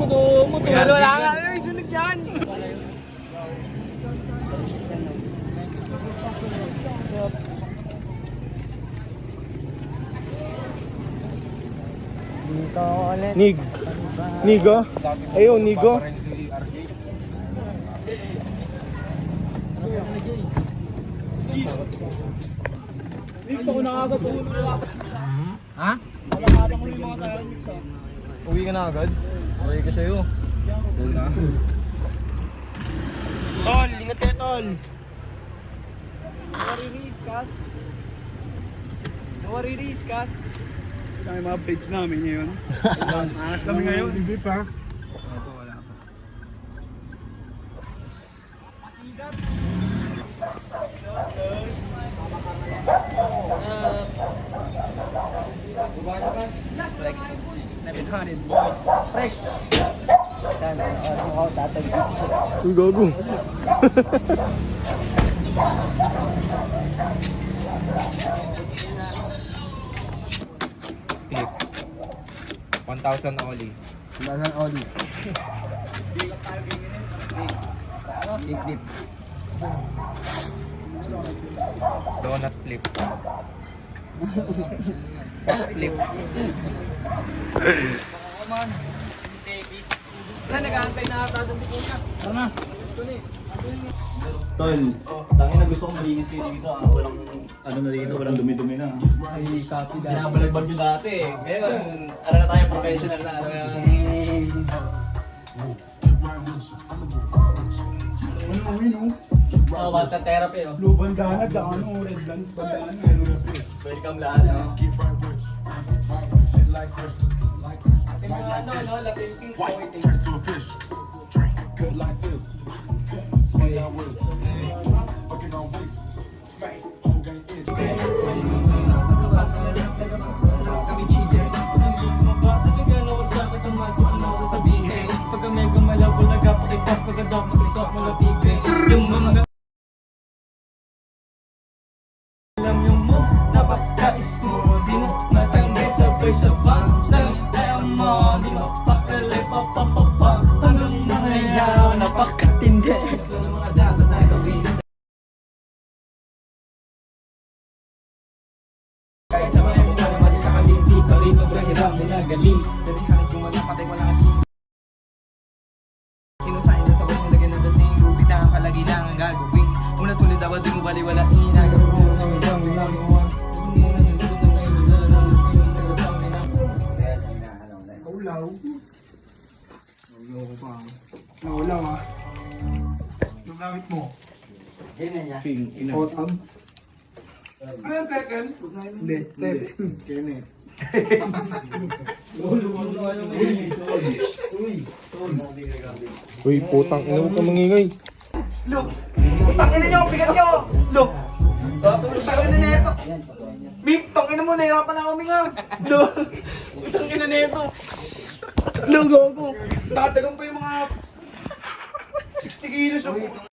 Wala nga. Ay, sunod yan. Dito ulit. Nigo? Ayun, Nigo. Mix ako nakagad sa ulo. Ha? Nakakata mo yung mga tayo mix ako. Uwi ka na agad? Uwi ka sa'yo. Tol, ingat kayo, Tol. Nawariris, Kas. Ito yung mga plates namin ngayon. Angas kami ngayon. Hindi pa. Ito, wala pa. Flex. 700 boys. Fresh. Sana ako tatagpit siya. Uy, gago. Clip. 1,000 Oli. Saan Oli? Clip. Donut flip. Flip. Nag-aantay na ata doon si Kuya. Tama. Tol, tangin na gusto ko malinis kayo dito. Walang ano na dito, walang dumi-dumi na. Ay, copy dati. Binabalagban nyo dati eh. Ngayon, ano na tayo, professional na. Ano na. Oh, bata therapy, oh. Blue bandana, tsaka ano, red bandana. Welcome lahat. Alam yung mo, napakais mo. Di mo matanggi sabay sa bang. Ayaw mo, di mo pakalay papapapa. Hanggang nangayaw, napakatindi. Mga data na gawin. Kahit sa mga mukha na mali nakalimpi pa rin maghahirap mula galing. Dali hanip kung magpapatay wala kasi. Sinusayin na sa mga lagyan ng dating. Rubik na ang palagi lang ang gagawin. Una tulad dapat di mo baliwalain. Naulaw. Naulaw pa. Naulaw ah. Yung gamit mo. King, ina. Otam. Ano yung Tekken? Hindi, Tep. Kenneth. Uy, putang ina, huwag ka mangingay. Look! Putang ina nyo! Bigat nyo! Look! Putang ina neto! Mik! Tang ina mo! Nahirapan na kami nga! Look! Putang ina neto! Look! Gogo! Nakatagang pa yung mga 60 kilos yung putang